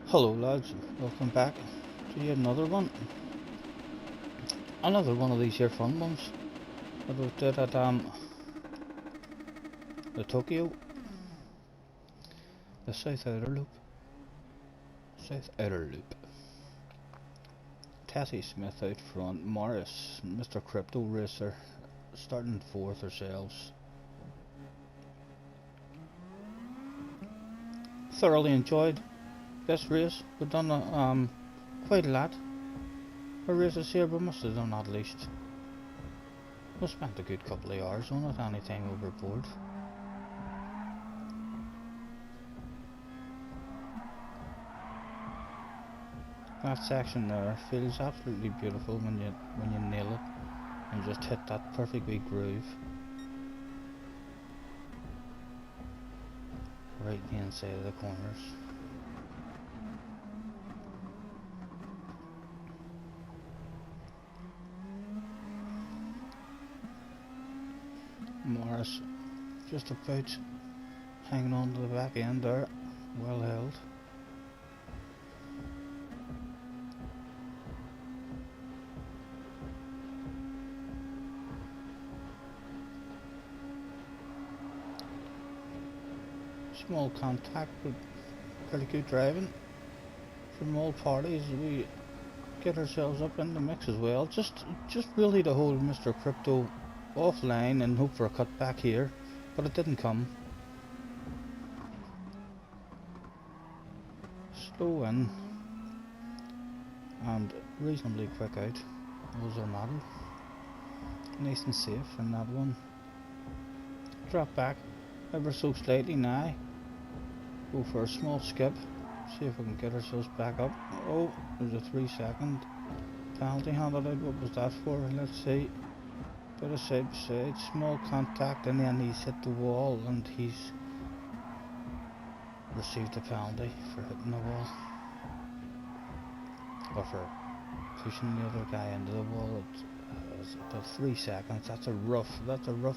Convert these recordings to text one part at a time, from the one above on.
Hello lads, welcome back to yet another one of these here fun ones that we did at the Tokyo, the South Outer Loop. Tessie Smith out front, Morris, Mr. Crypto Racer, starting fourth ourselves. Thoroughly enjoyed this race. We've done quite a lot of races here, but must have done at least. We spent a good couple of hours on it, anytime overboard. That section there feels absolutely beautiful when you nail it and just hit that perfect wee groove. Right the inside of the corners. Morris just about hanging on to the back end there, well held. Small contact, but pretty good driving from all parties. We get ourselves up in the mix as well. Just really to hold Mr. Crypto offline and hope for a cut back here, but it didn't come. Slow in and reasonably quick out was our model. Nice and safe in that one. Drop back ever so slightly now. Go for a small skip. See if we can get ourselves back up. Oh, there's a 3-second penalty handed out. What was that for? Let's see. Bit of side by side, small contact, and then he's hit the wall and he's received a penalty for hitting the wall. Or for pushing the other guy into the wall. It's about 3 seconds. That's a rough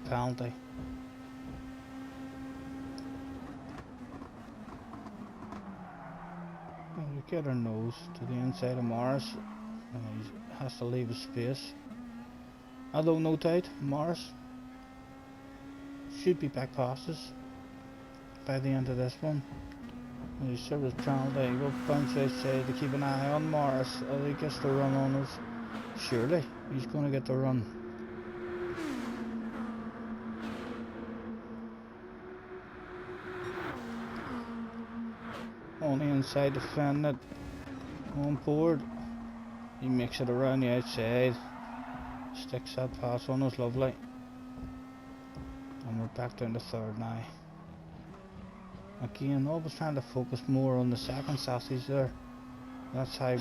penalty. We get our nose to the inside of Morris, and he has to leave his space. Although no doubt Morris should be back past us by the end of this one. And he served his penalty. We'll bounce outside to keep an eye on Morris as he gets the run on us. Surely he's going to get the run. On the inside, defending it on board. He makes it around the outside, sticks that pass on us, lovely. And we're back down to third now. Again, always trying to focus more on the second sausage there. That's how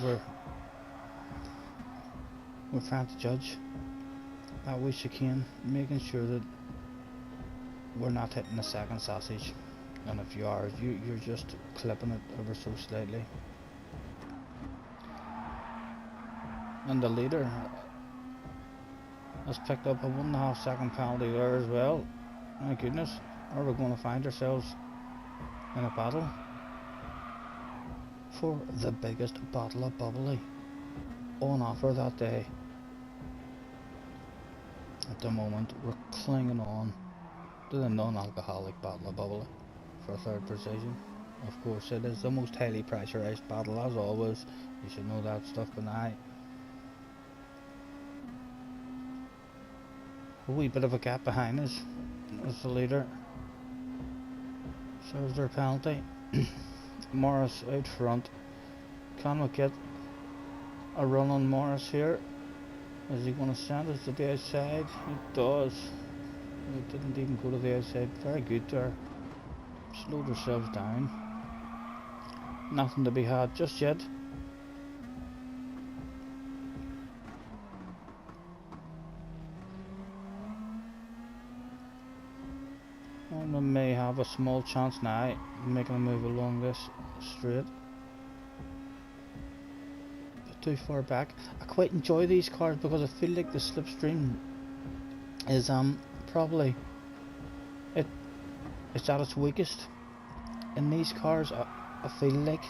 we're trying to judge that we chicane, making sure that we're not hitting the second sausage. And if you are, you're just clipping it ever so slightly. And the leader has picked up a 1.5 second penalty there as well. My goodness, are we going to find ourselves in a battle for the biggest bottle of bubbly on offer that day? At the moment, we're clinging on to the non-alcoholic bottle of bubbly for third position. Of course, it is the most highly pressurized bottle, as always. You should know that stuff by now. A wee bit of a gap behind us as the leader serves their penalty. Morris out front. Can we get a run on Morris here? Is he going to send us to the outside? He does. It didn't even go to the outside. Very good there. Slowed ourselves down. Nothing to be had just yet. And we may have a small chance now making a move along this straight. But too far back. I quite enjoy these cars because I feel like the slipstream is probably it's at its weakest in these cars. I feel like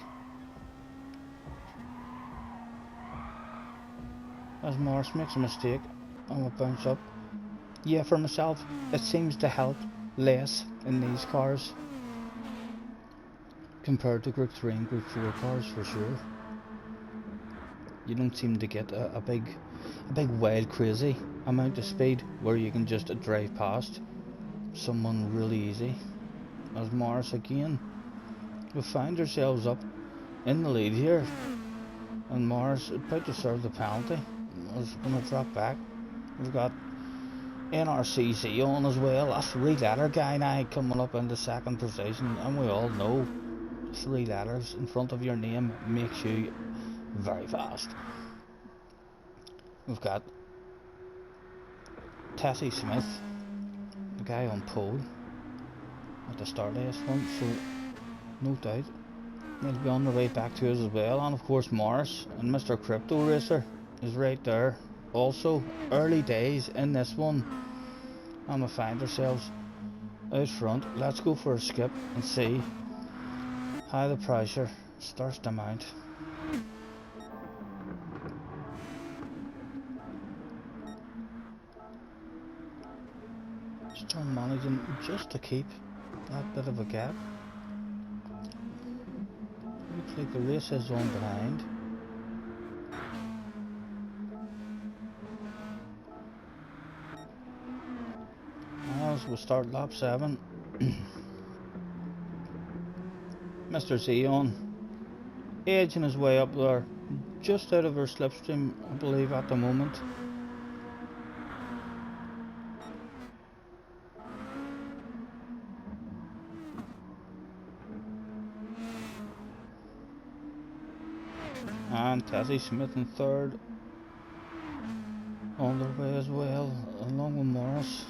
as Morris makes a mistake and will bounce up. Yeah, for myself, it seems to help less in these cars compared to Group 3 and Group 4 cars for sure. You don't seem to get a big wild crazy amount of speed where you can just drive past someone really easy. As Morris again, we find ourselves up in the lead here, and Morris about to serve the penalty. Is going to drop back. We've got NRCC on as well, a 3-letter guy now coming up into second position, and we all know 3 letters in front of your name makes you very fast. We've got Tessie Smith, the guy on pole at the start of this one, so no doubt he'll be on the way back to us as well. And of course Morris and Mr. Crypto Racer is right there also. Early days in this one, and we find ourselves out front. Let's go for a skip and see how the pressure starts to mount. Still managing just to keep that bit of a gap. Looks like the race is on behind. As we start lap 7, Mr. Zeon edging his way up there, just out of our slipstream, I believe, at the moment. And Tessie Smith in third, on their way as well, along with Morris.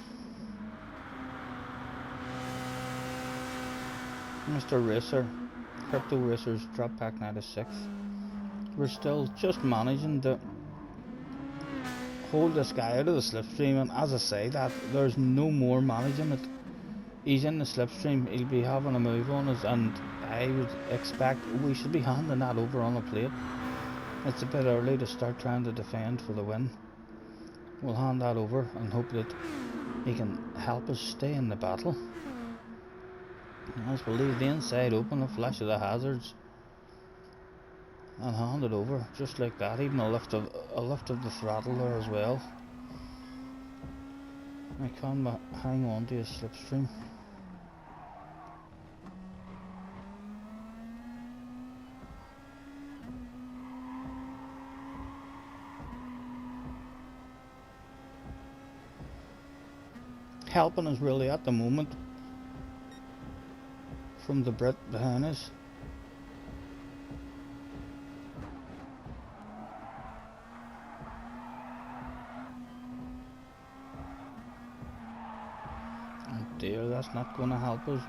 Mr. Racer, Crypto Racers drop back now to 6th. We're still just managing to hold this guy out of the slipstream, and as I say that, there's no more managing it. He's in the slipstream, he'll be having a move on us, and I would expect we should be handing that over on a plate. It's a bit early to start trying to defend for the win. We'll hand that over and hope that he can help us stay in the battle. As we'll leave the inside open, a flash of the hazards, and hand it over just like that. Even a lift of the throttle there as well. I can hang on to his slipstream. Helping us really at the moment from the Brit behind us. Oh dear, that's not going to help us.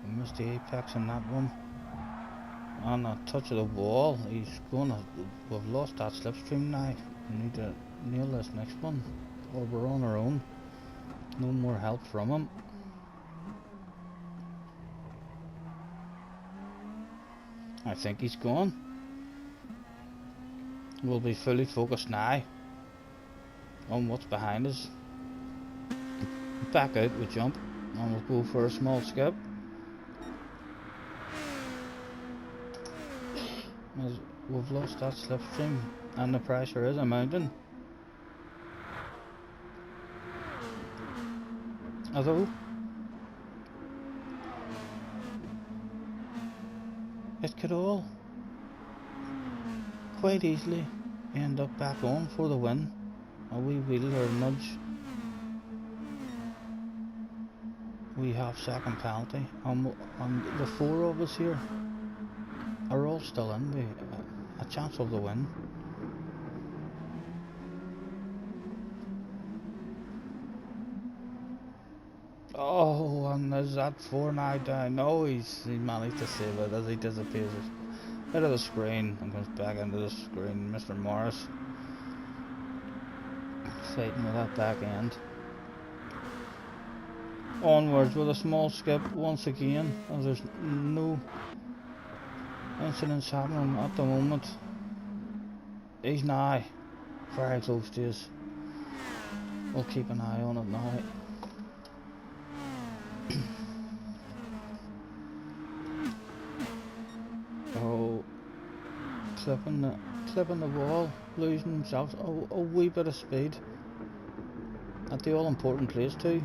We missed the apex in that one. And a touch of the wall. We've lost that slipstream now. We need to nail this next one, or we're on our own. No more help from him. I think he's gone. We'll be fully focused now on what's behind us. Back out we jump, and we'll go for a small skip. As we've lost that slipstream, and the pressure is mounting. Although it could all quite easily end up back on for the win. A wee wheel or nudge. We have second penalty, and the 4 of us here are all still in with a chance of the win. Oh, and there's that 4 now down. No, he managed to save it as he disappears out of the screen and comes back into the screen. Mr. Morris fighting with that back end. Onwards with a small skip once again, as there's no incidents happening at the moment. He's now very close to us. We'll keep an eye on it now. Oh, clipping the wall, losing himself a wee bit of speed at the all important place too.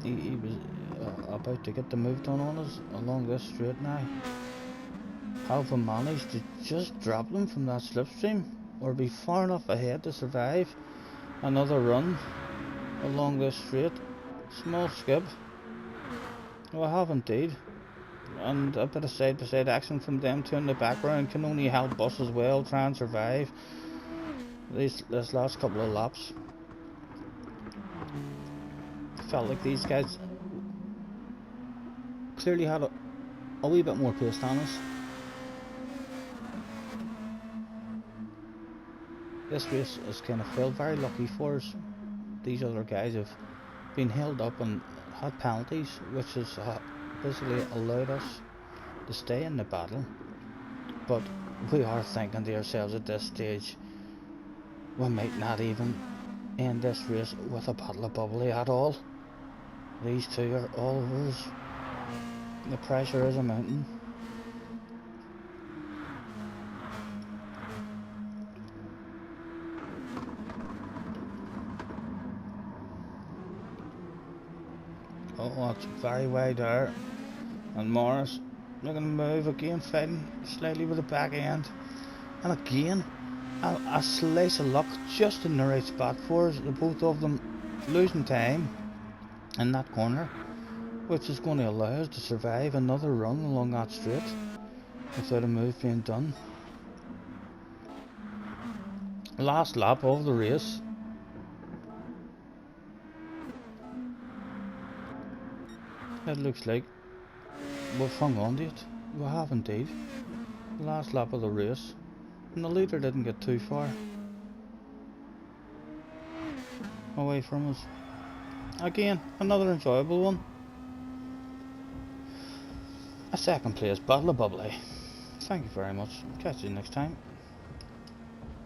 He was about to get the move done on us along this straight now. Have we managed to just drop them from that slipstream, or be far enough ahead to survive another run along this straight? Small skip. We have indeed, and a bit of side by side action from them two in the background can only help us as well try and survive this last couple of laps. Felt like these guys clearly had a wee bit more pace than us. This race has kind of felt very lucky for us. These other guys have been held up and had penalties, which has basically allowed us to stay in the battle. But we are thinking to ourselves at this stage, we might not even end this race with a bottle of bubbly at all. These two are all over us. The pressure is a mountain. Oh, that's very wide there. And Morris looking to move again, fighting slightly with the back end. And again, a slice of luck just in the right spot for us. Both of them losing time in that corner, which is going to allow us to survive another run along that straight without a move being done. Last lap of the race. It looks like we've hung on to it. We have indeed. Last lap of the race, and the leader didn't get too far away from us. Again, another enjoyable one. A second place bottle of bubbly. Thank you very much. Catch you next time.